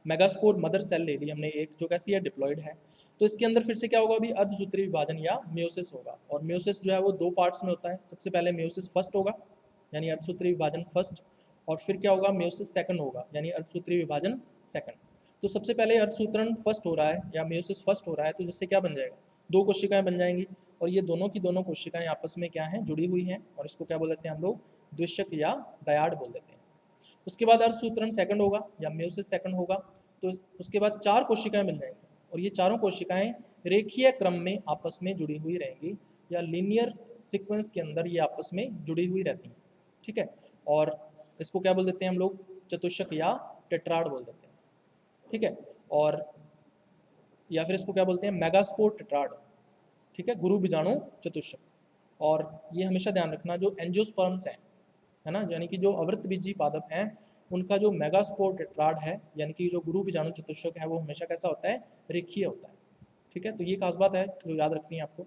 मेगास्पोर मदर सेल ले ली हमने एक, जो कैसी है, डिप्लॉयड है। तो इसके अंदर फिर से क्या होगा, अभी अर्धसूत्री विभाजन या म्योसिस होगा, और म्योसिस जो है वो दो पार्ट्स में होता है। सबसे पहले म्योसिस फर्स्ट होगा, यानी अर्धसूत्री विभाजन फर्स्ट, और फिर क्या होगा, म्योसिस सेकंड होगा, यानी अर्धसूत्री विभाजन सेकंड। तो सबसे पहले अर्धसूत्रण फर्स्ट हो रहा है या म्योसिस फर्स्ट हो रहा है, तो जिससे क्या बन जाएगा, दो कोशिकाएं बन जाएंगी, और ये दोनों की दोनों कोशिकाएं आपस में क्या हैं, जुड़ी हुई हैं, और इसको क्या बोल देते हैं हम लोग, द्विशक या डायाड बोल देते हैं। उसके बाद अर्धसूत्रण सेकंड होगा या म्योसिस सेकंड होगा, तो उसके बाद चार कोशिकाएं बन जाएंगी, और ये चारों कोशिकाएं रेखीय क्रम में आपस में जुड़ी हुई रहेंगी, या लीनियर सीक्वेंस के अंदर ये आपस में जुड़ी हुई रहती हैं। ठीक है, और इसको क्या बोल देते हैं हम लोग, चतुष्क या टेट्राड बोल देते हैं। ठीक है, और या फिर इसको क्या बोलते हैं, मेगास्पोर टेट्राड। ठीक है, गुरु बीजाणु चतुष्क। और ये हमेशा ध्यान रखना, जो एंजियोस्पर्म्स हैं, है ना, यानी कि जो अवृतबीजी पादप हैं, उनका जो मेगास्पोर टेट्राड है, यानी कि जो गुरु बीजाणु चतुष्क है, वो हमेशा कैसा होता है, रेखीय होता है। ठीक है, तो ये खास बात है जो याद रखनी है आपको।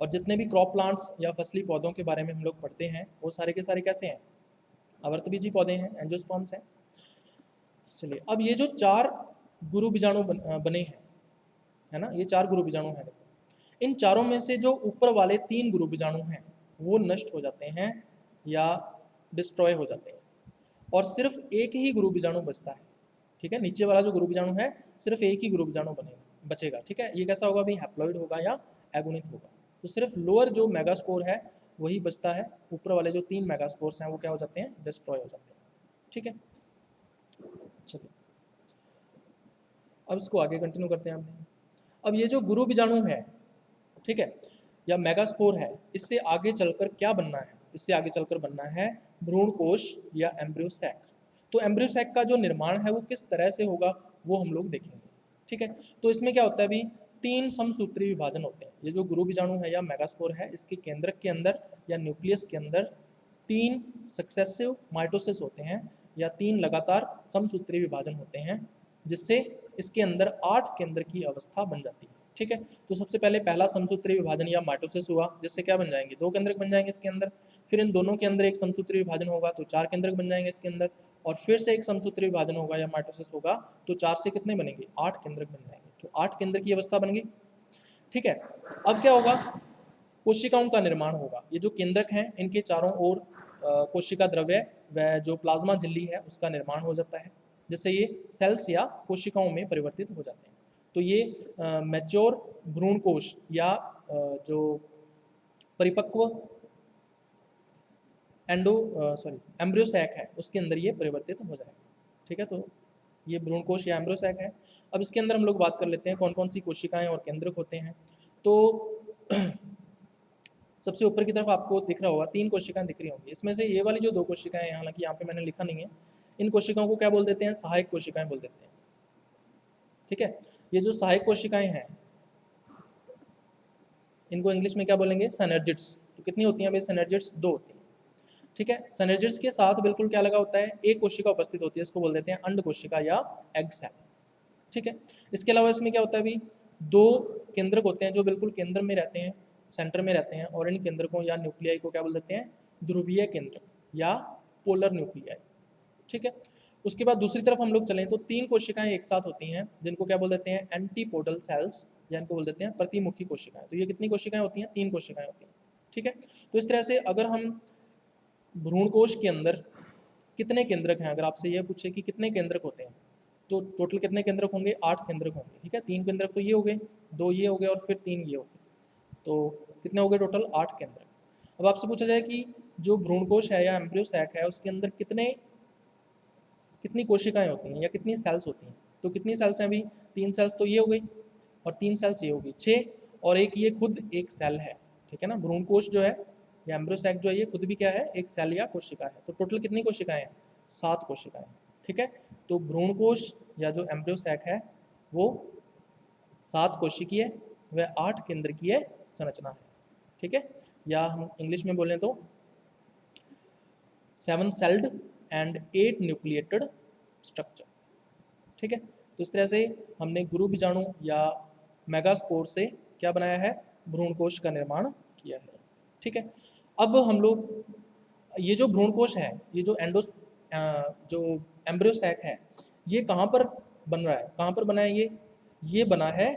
और जितने भी क्रॉप प्लांट्स या फसली पौधों के बारे में हम लोग पढ़ते हैं, वो सारे के सारे कैसे हैं, अवर्तबीजी पौधे हैं, एंजियोस्पर्म्स हैं। चलिए, अब ये जो चार गुरु बीजाणु बने हैं, है ना, ये चार गुरु बीजाणु हैं, देखो, इन चारों में से जो ऊपर वाले तीन गुरु बीजाणु हैं वो नष्ट हो जाते हैं या डिस्ट्रॉय हो जाते हैं, और सिर्फ एक ही गुरु बीजाणु बचता है। ठीक है, नीचे वाला जो गुरु बीजाणु है, सिर्फ एक ही गुरु बीजाणु बचेगा। ठीक है, ये कैसा होगा, अभी हैप्लॉइड होगा या एगोनित होगा। तो सिर्फ लोअर जो मेगास्पोर है वही बचता है, ऊपर वाले जो तीन मेगास्पोर्स हैं वो क्या हो जाते हैं, डिस्ट्रॉय हो जाते हैं। ठीक है, चलिए, अब इसको आगे कंटिन्यू करते हैं अपने। अब ये जो गुरु बीजाणु है, ठीक है, या मेगास्पोर है, इससे आगे चलकर क्या बनना है, इससे आगे चलकर बनना है भ्रूण कोश या एम्ब्रियोसैक। तो एम्ब्रियोसैक का जो निर्माण है वो किस तरह से होगा वो हम लोग देखेंगे। ठीक है, तो इसमें क्या होता है, अभी तीन समसूत्री विभाजन होते हैं। ये जो गुरु बीजाणु है या मेगास्पोर है, इसके केंद्रक के अंदर या न्यूक्लियस के अंदर तीन सक्सेसिव माइटोसिस होते हैं, या तीन लगातार समसूत्री विभाजन होते हैं, जिससे इसके अंदर 8 केंद्र की अवस्था बन जाती है। ठीक है, तो सबसे पहले पहला समसूत्री विभाजन या माइटोसिस हुआ, जिससे क्या बन जाएंगे, 2 केंद्रक बन जाएंगे इसके अंदर। फिर इन दोनों के अंदर एक समसूत्री विभाजन होगा, तो 4 केंद्रक बन जाएंगे इसके अंदर। और फिर से एक समसूत्री विभाजन होगा या माइटोसिस होगा, तो 4 से कितने बनेंगे, 8 केंद्रक बन जाएंगे। तो 8 केंद्र की अवस्था बन गई। ठीक है, अब क्या होगा, कोशिकाओं का निर्माण होगा। ये जो केंद्रक हैं, इनके चारों ओर कोशिका द्रव्य व जो प्लाज्मा झिल्ली है उसका निर्माण हो जाता है, जिससे ये सेल्स या कोशिकाओं में परिवर्तित हो जाते हैं। तो ये मैच्योर भ्रूण कोश या जो परिपक्व एम्ब्रियोसैक है उसके अंदर ये परिवर्तित हो जाएगा। ठीक है, तो ये भ्रूण कोश या एम्ब्रियोसैक है। अब इसके अंदर हम लोग बात कर लेते हैं कौन कौन सी कोशिकाएं और केंद्रक होते हैं। तो सबसे ऊपर की तरफ आपको दिख रहा होगा 3 कोशिकाएं दिख रही होंगी। इसमें से ये वाली जो 2 कोशिकाएं हैं, हालांकि यहाँ पे मैंने लिखा नहीं है, इन कोशिकाओं को क्या बोल देते हैं, सहायक कोशिकाएं बोल देते हैं। ठीक है, ये जो सहायक कोशिकाएं हैं इनको इंग्लिश में क्या बोलेंगे, सिनर्जिड्स। तो कितनी होती हैं भाई सिनर्जिड्स, 2 होती हैं। ठीक है। सिनर्जिड्स के साथ बिल्कुल क्या लगा होता है, एक कोशिका उपस्थित होती है, इसको बोल देते हैं अंड कोशिका या एग सेल। ठीक है। इसके अलावा इसमें क्या होता है अभी, दो केंद्रक होते हैं जो बिल्कुल केंद्र में रहते हैं, सेंटर में रहते हैं, और इन केंद्रकों या न्यूक्लियाई को क्या बोल देते हैं, ध्रुवीय केंद्रक या पोलर न्यूक्लियाई। ठीक है। उसके बाद दूसरी तरफ हम लोग चलें तो तीन कोशिकाएं एक साथ होती हैं जिनको क्या बोल देते हैं, एंटीपोडल सेल्स, या इनको बोल देते हैं प्रतिमुखी कोशिकाएं। तो ये कितनी कोशिकाएं होती हैं, तीन कोशिकाएं होती हैं। ठीक है। तो इस तरह से अगर हम भ्रूणकोश के अंदर कितने केंद्रक हैं, अगर आपसे यह पूछे कि कितने केंद्रक होते हैं, तो टोटल कितने केंद्रक होंगे, 8 केंद्रक होंगे। ठीक है। 3 केंद्रक तो ये हो गए, 2 ये हो गए और फिर 3 ये हो गए, तो कितने हो गए टोटल, 8 केंद्रक। अब आपसे पूछा जाए कि जो भ्रूणकोश है या एम्ब्रियो सैक है उसके अंदर कितनी कोशिकाएं होती हैं या कितनी सेल्स होती हैं, तो कितनी सेल्स हैं अभी, 3 सेल्स तो ये हो गई और 3 सेल्स ये हो गई, 6, और एक ये खुद एक सेल है। ठीक है ना। भ्रूणकोश जो है या एम्ब्रियो सैक जो है ये खुद भी क्या है, एक सेल या कोशिका है। तो टोटल कितनी कोशिकाएं हैं, 7 कोशिकाएं। ठीक है। तो भ्रूणकोश या जो एम्ब्रियो सैक है वो 7 कोशिकीय व 8 केंद्रकीय संरचना है। ठीक है। या हम इंग्लिश में बोलें तो 7 सेल्ड एंड 8 न्यूक्लिएटेड स्ट्रक्चर। ठीक है। तो इस तरह से हमने गुरु बीजाणु या मेगास्पोर से क्या बनाया है, भ्रूणकोश का निर्माण किया है। ठीक है। अब हम लोग ये जो भ्रूणकोश है, ये जो जो एम्ब्रियो सैक है, ये कहाँ पर बन रहा है, कहाँ पर बना है ये बना है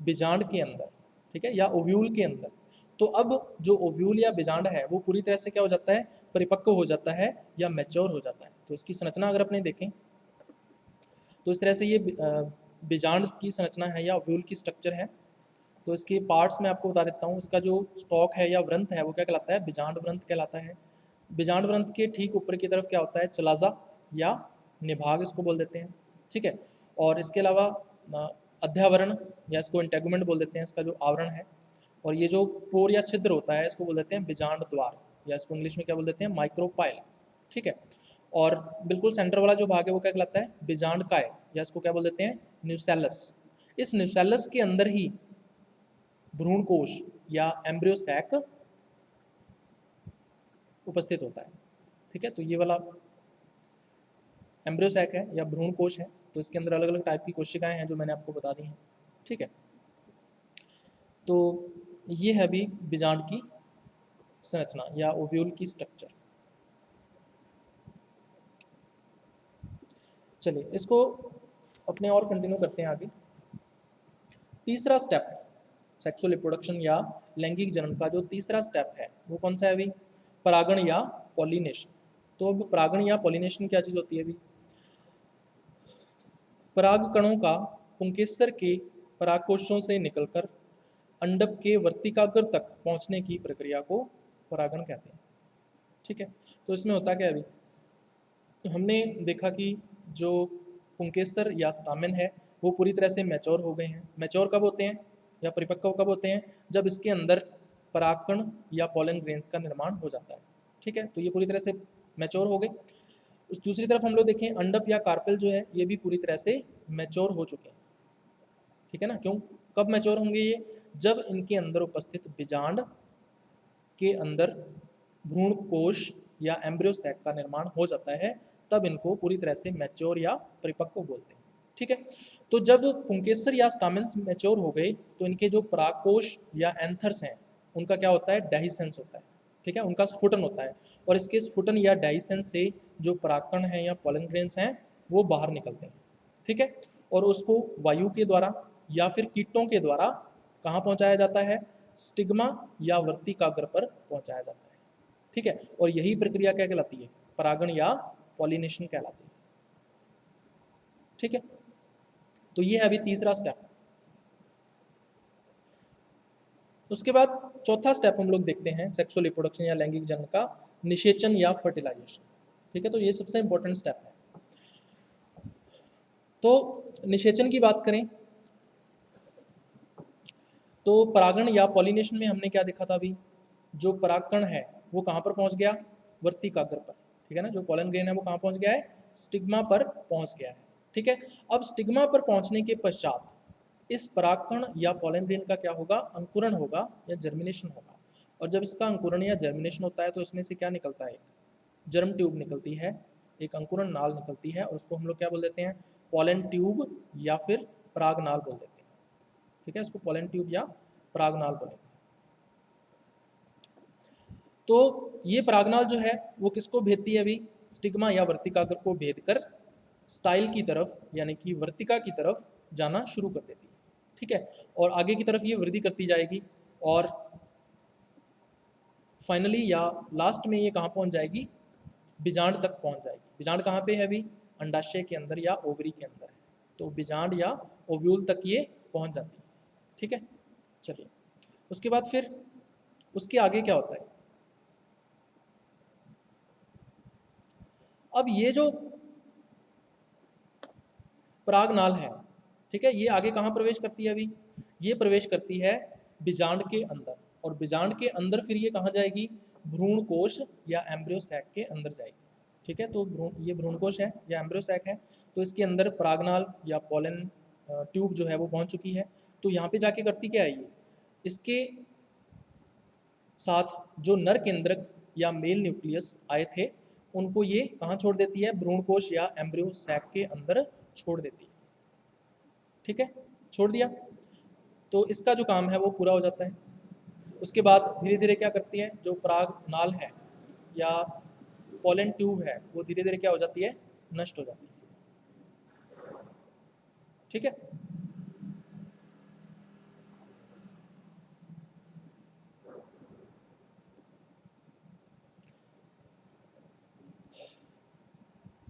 बीजांड के अंदर। ठीक है। या ओव्यूल के अंदर। तो अब जो ओव्यूल या बीजांड है वो पूरी तरह से क्या हो जाता है, परिपक्व हो जाता है या मैच्योर हो जाता है। तो इसकी संरचना अगर अपने देखें तो इस तरह से ये बीजांड की संरचना है या ओव्यूल की स्ट्रक्चर है। तो इसके पार्ट्स मैं आपको बता देता हूँ। इसका जो स्टॉक है या व्रंत है वो क्या कहलाता है, बीजांड व्रंत कहलाता है। बीजांड व्रंत के ठीक ऊपर की तरफ क्या होता है, चलाजा या निभाग इसको बोल देते हैं। ठीक है। और इसके अलावा अध्यावरण या इसको इंटेगुमेंट बोल देते हैं, इसका जो आवरण है। और ये जो पोर या छिद्र होता है इसको बोल देते हैं बीजांड द्वार, या इसको इंग्लिश में क्या बोल देते हैं, माइक्रोपाइल। ठीक है। और बिल्कुल सेंटर वाला जो भाग है वो क्या कहलाता है, बीजांड काय, या इसको क्या बोल देते हैं, न्यूसेलस। इस न्यूसेलस के अंदर ही भ्रूणकोश या एम्ब्रियो सैक उपस्थित होता है। ठीक है। तो ये वाला एम्ब्रियो सैक है या भ्रूणकोश है। तो इसके अंदर अलग अलग टाइप की कोशिकाएं हैं जो मैंने आपको बता दी हैं। ठीक है। तो ये है अभी बीजांड की संरचना या ओव्यूल की स्ट्रक्चर। चलिए इसको अपने और कंटिन्यू करते हैं आगे। तीसरा स्टेप सेक्सुअल रिप्रोडक्शन या लैंगिक जनन का जो तीसरा स्टेप है वो कौन सा है अभी, परागण या पॉलिनेशन। तो अब परागण या पॉलिनेशन क्या चीज़ होती है अभी, पराग कणों का पुंकेसर के परागकोशों से निकलकर अंडक के वर्तिकाग्र तक पहुंचने की प्रक्रिया को परागण कहते हैं। ठीक है। तो इसमें होता क्या है अभी, हमने देखा कि जो पुंकेसर या स्टामेन है वो पूरी तरह से मैच्योर हो गए हैं। मैच्योर कब होते हैं या परिपक्व कब होते हैं, जब इसके अंदर परागकण या पॉलन ग्रेन्स का निर्माण हो जाता है। ठीक है। तो ये पूरी तरह से मैच्योर हो गए। उस दूसरी तरफ हम लोग देखें अंडप या कार्पेल जो है ये भी पूरी तरह से मैच्योर हो चुके हैं। ठीक है ना। क्यों, कब मैच्योर होंगे ये, जब इनके अंदर उपस्थित बीजांड के अंदर भ्रूणकोश या एम्ब्रियो सैक का निर्माण हो जाता है, तब इनको पूरी तरह से मैच्योर या परिपक्व बोलते हैं। ठीक है। तो जब पुंकेसर या स्टामेन्स मैच्योर हो गए तो इनके जो परागकोश या एंथर्स हैं उनका क्या होता है, डाइसेंस होता है। ठीक है। उनका स्फुटन होता है और इसके स्फुटन या डाइसेंस से जो परागकण हैं या पॉलन ग्रेन्स हैं वो बाहर निकलते हैं। ठीक है। और उसको वायु के द्वारा या फिर कीटों के द्वारा कहाँ पहुँचाया जाता है, स्टिग्मा या वर्तिकाग्र पर पहुँचाया जाता है। ठीक है। और यही प्रक्रिया क्या कहलाती है, परागण या पॉलिनेशन कहलाती है। ठीक है। तो ये है अभी तीसरा स्टेप। उसके बाद चौथा स्टेप हम लोग देखते हैं सेक्सुअल रिप्रोडक्शन या लैंगिक जनन का, निषेचन या फर्टिलाइजेशन। ठीक है। तो ये सबसे इंपॉर्टेंट स्टेप है। तो निषेचन की बात करें तो परागण या पॉलिनेशन में हमने क्या देखा था अभी, जो परागकण है वो कहाँ पर पहुँच गया, वर्तिकाग्र पर। ठीक है ना। जो पॉलन ग्रेन है वो कहाँ पहुँच गया है, स्टिग्मा पर पहुँच गया है। ठीक है। अब स्टिग्मा पर पहुँचने के पश्चात इस परागकण या पॉलन ग्रेन का क्या होगा, अंकुरण होगा या जर्मिनेशन होगा। और जब इसका अंकुरण या जर्मिनेशन होता है तो इसमें से क्या निकलता है, जर्म ट्यूब निकलती है, एक अंकुरण नाल निकलती है, और उसको हम लोग क्या बोल देते हैं, पॉलन ट्यूब या फिर परागनाल बोल देते हैं। ठीक है, इसको पॉलन ट्यूब या परागनाल बोलेंगे। तो ये परागनाल जो है वो किसको भेजती है, अभी स्टिग्मा या वर्तिकाग्र को भेद कर स्टाइल की तरफ यानी कि वर्तिका की तरफ जाना शुरू कर देती है। ठीक है, और आगे की तरफ ये वृद्धि करती जाएगी और फाइनली या लास्ट में ये कहाँ पहुँच जाएगी, बीजांड तक पहुँच जाएगी। बीजांड कहाँ पे है अभी, अंडाशय के अंदर या ओवरी के अंदर है, तो बीजांड या ओव्यूल तक ये पहुँच जाती है। ठीक है, चलिए उसके बाद फिर उसके आगे क्या होता है। अब ये जो परागनाल है, ठीक है, ये आगे कहाँ प्रवेश करती है, अभी ये प्रवेश करती है बीजांड के अंदर, और बीजांड के अंदर फिर ये कहाँ जाएगी, भ्रूण कोश या एम्ब्रियो सैक के अंदर जाएगी। ठीक है, तो ये भ्रूण कोश है या एम्ब्रियो सैक है, तो इसके अंदर परागनाल या पॉलन ट्यूब जो है वो पहुंच चुकी है। तो यहाँ पे जाके करती क्या है, ये इसके साथ जो नर केंद्रक या मेल न्यूक्लियस आए थे उनको ये कहाँ छोड़ देती है, भ्रूणकोश या एम्ब्रियो सैक के अंदर छोड़ देती है। ठीक है, छोड़ दिया, तो इसका जो काम है वो पूरा हो जाता है। उसके बाद धीरे धीरे क्या करती है, जो पराग नाल है या पॉलन ट्यूब है वो धीरे धीरे क्या हो जाती है, नष्ट हो जाती है। ठीक है,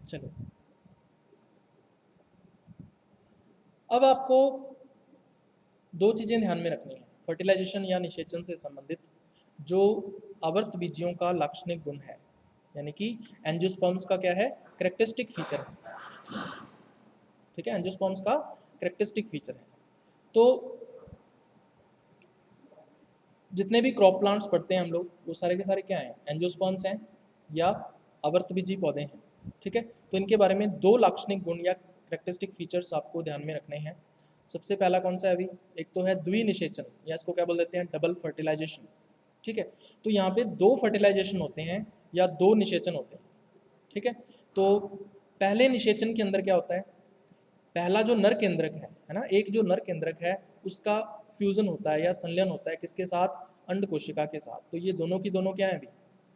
चलो अब आपको दो चीज़ें ध्यान में रखनी है फर्टिलाइजेशन या निषेचन से संबंधित, जो आवर्त बीजियों का लाक्षणिक गुण है, यानी कि एंजियोस्पर्म्स का क्या है, कैरेक्टरिस्टिक फीचर है। ठीक है, एंजियोस्पर्म्स का कैरेक्टरिस्टिक फीचर है। तो जितने भी क्रॉप प्लांट्स पढ़ते हैं हम लोग वो सारे के सारे क्या हैं, एंजियोस्पर्म्स हैं या आवर्तबीजी पौधे हैं। ठीक है, तो इनके बारे में दो लाक्षणिक गुण या कैरेक्टरिस्टिक फीचर्स आपको ध्यान में रखने हैं। सबसे पहला कौन सा है अभी, एक तो है द्विनिषेचन या इसको क्या बोल देते हैं, डबल फर्टिलाइजेशन। ठीक है, तो यहाँ पे दो फर्टिलाइजेशन होते हैं या दो निषेचन होते हैं। ठीक है, तो पहले निषेचन के अंदर क्या होता है, पहला जो नर केंद्रक है ना, एक जो नर केंद्रक है उसका फ्यूजन होता है या संलयन होता है किसके साथ, अंड कोशिका के साथ। तो ये दोनों की दोनों क्या है अभी,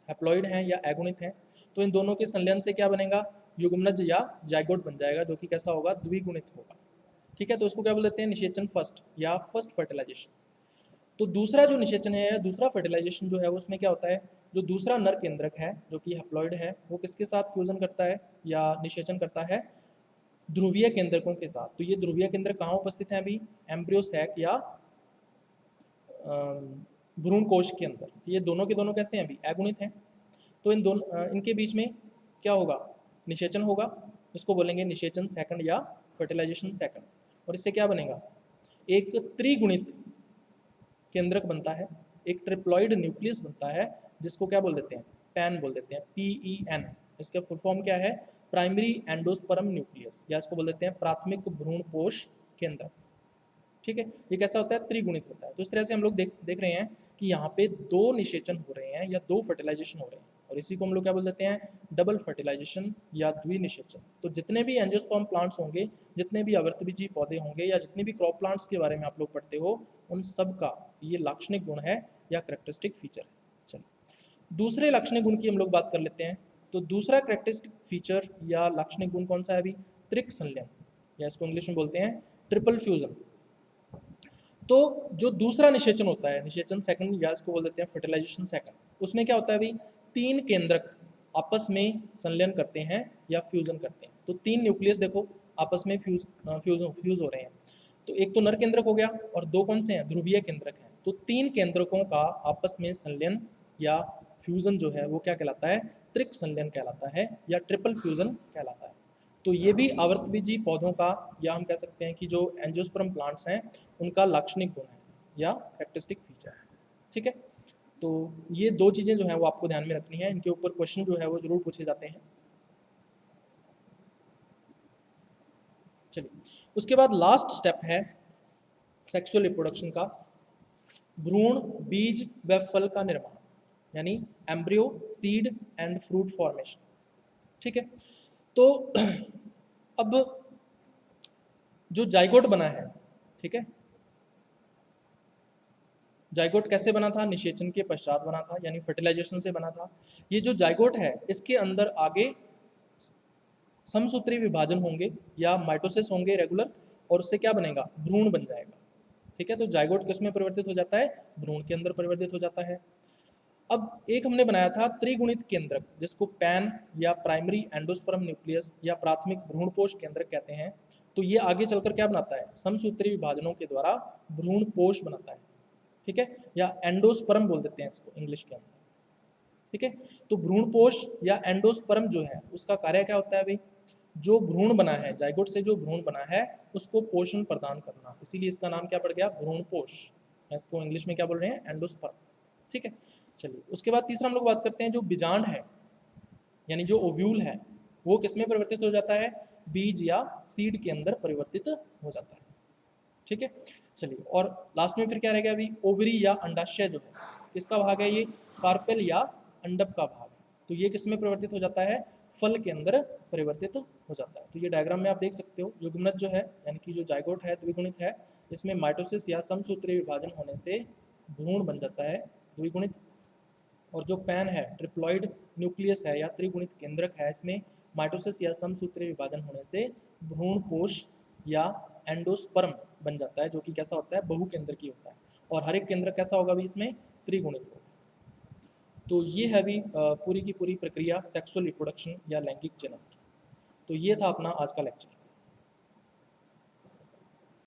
हैप्लॉइड हैं या एगोनित हैं। तो इन दोनों के संलयन से क्या बनेगा, युग्मनज या जाइगोट बन जाएगा, जो कि कैसा होगा, द्विगुणित होगा। ठीक है, तो उसको क्या बोलते हैं, निषेचन फर्स्ट या फर्स्ट फर्टिलाइजेशन। तो दूसरा जो निषेचन है या दूसरा फर्टिलाइजेशन जो है उसमें क्या होता है, जो दूसरा नर केंद्रक है जो कि हैप्लॉइड है वो किसके साथ फ्यूजन करता है या निषेचन करता है, ध्रुवीय केंद्रकों के साथ। तो ये ध्रुवीय केंद्र कहाँ उपस्थित हैं अभी, एम्ब्रियो सैक या भ्रूण कोश के अंदर। तो ये दोनों के दोनों कैसे हैं अभी, एगुणित हैं। तो इन दोनों इनके बीच में क्या होगा, निषेचन होगा, इसको बोलेंगे निषेचन सेकंड या फर्टिलाइजेशन सेकंड। और इससे क्या बनेगा, एक त्रिगुणित केंद्रक बनता है, एक ट्रिप्लॉइड न्यूक्लियस बनता है, जिसको क्या बोल देते हैं, पैन बोल देते हैं, PEN। इसका फुल फॉर्म क्या है, प्राइमरी एंडोस्पर्म न्यूक्लियस, या इसको बोल देते हैं प्राथमिक भ्रूणपोष केंद्रक। ठीक है, ये कैसा होता है, त्रिगुणित होता है। तो इस तरह से हम लोग देख रहे हैं कि यहाँ पे दो निषेचन हो रहे हैं या दो फर्टिलाइजेशन हो रहे हैं, और इसी को हम लोग क्या बोल देते हैं, डबल फर्टिलाइजेशन या द्विनिषेचन। तो जितने भी एंजियोस्पर्म प्लांट्स होंगे, जितने भी आवर्तबीजी पौधे होंगे, या जितने भी क्रॉप प्लांट्स के बारे में आप लोग पढ़ते हो, उन सब का ये लाक्षणिक गुण है या करेक्टरिस्टिक फीचर है। चलिए दूसरे लाक्षणिक गुण की हम लोग बात कर लेते हैं। तो दूसरा करेक्टरिस्टिक फीचर या लाक्षणिक गुण कौन सा है अभी, त्रिक संलयन, या इसको इंग्लिश में बोलते हैं ट्रिपल फ्यूजन। तो जो दूसरा निषेचन होता है, निषेचन सेकंड या इसको बोल देते हैं फर्टिलाइजेशन सेकंड, उसमें क्या होता है अभी, तीन केंद्रक आपस में संलयन करते हैं या फ्यूजन करते हैं। तो तीन न्यूक्लियस देखो आपस में फ्यूज हो रहे हैं। तो एक तो नर केंद्रक हो गया और दो कौन से हैं, ध्रुवीय केंद्रक हैं। तो तीन केंद्रकों का आपस में संलयन या फ्यूजन जो है वो क्या कहलाता है, त्रिक संलयन कहलाता है या ट्रिपल फ्यूजन कहलाता है। तो ये भी आवर्तबीजी पौधों का, या हम कह सकते हैं कि जो एंजियोस्पर्म प्लांट्स हैं उनका लाक्षणिक गुण है या कैरेक्टरिस्टिक फीचर है। ठीक है, तो ये दो चीज़ें जो हैं वो आपको ध्यान में रखनी है, इनके ऊपर क्वेश्चन जो है वो जरूर पूछे जाते हैं। चलिए उसके बाद लास्ट स्टेप है सेक्सुअल रिप्रोडक्शन का, भ्रूण बीज व फल का निर्माण, यानी embryo, seed and fruit formation. ठीक है, तो अब जो जाइगोट बना है, ठीक है, जाइगोट कैसे बना था? निषेचन के पश्चात बना था, यानी फर्टिलाइजेशन से बना था। ये जो जाइगोट है इसके अंदर आगे समसूत्री विभाजन होंगे या माइटोसिस होंगे रेगुलर, और उससे क्या बनेगा? भ्रूण बन जाएगा। ठीक है, तो जाइगोट किस में परिवर्तित हो जाता है? भ्रूण के अंदर परिवर्तित हो जाता है। अब एक हमने बनाया था त्रिगुणित केंद्रक, जिसको पैन या प्राइमरी एंडोस्पर्म न्यूक्लियस या प्राथमिक भ्रूणपोष केंद्रक कहते हैं। तो ये आगे चलकर क्या बनाता है? समसूत्री विभाजनों के द्वारा भ्रूणपोष बनाता है। ठीक है, या एंडोस्पर्म बोल देते हैं इसको इंग्लिश के अंदर। ठीक है, तो भ्रूणपोष या एंडोस्पर्म जो है उसका कार्य क्या होता है भाई? जो भ्रूण बना है, जाइगोट से जो भ्रूण बना है उसको पोषण प्रदान करना, इसीलिए इसका नाम क्या पड़ गया? भ्रूणपोष। इसको इंग्लिश में क्या बोल रहे हैं? एंडोस्पर्म। ठीक है, चलिए उसके बाद तीसरा हम लोग बात करते हैं जो बीजांड है, यानी जो ओव्यूल है, वो किस में परिवर्तित हो जाता है? बीज या सीड के अंदर परिवर्तित हो जाता है। ठीक है, चलिए और लास्ट में फिर क्या रहेगा अभी? ओवरी या अंडाशय जो है, किसका भाग है ये? कार्पेल या अंडप का भाग है। तो ये किस में परिवर्तित हो जाता है? फल के अंदर परिवर्तित हो जाता है। तो ये डायग्राम में आप देख सकते हो, युग्मनज जो है यानी कि जो जाइगोट है द्विगुणित है, इसमें माइटोसिस या समसूत्री विभाजन होने से भ्रूण बन जाता है द्विगुणित, और जो पैन है ट्रिप्लॉइड न्यूक्लियस है या त्रिगुणित केंद्रक है, इसमें माइटोसिस या समसूत्री विभाजन होने से भ्रूणपोष या एंडोस्पर्म बन जाता है, जो कि कैसा होता है? बहुकेंद्रकी होता है, और हर एक केंद्रक कैसा होगा भी? इसमें त्रिगुणित होगा। तो ये है अभी पूरी की पूरी प्रक्रिया सेक्सुअल रिप्रोडक्शन या लैंगिक जनन की। तो ये था अपना आज का लेक्चर।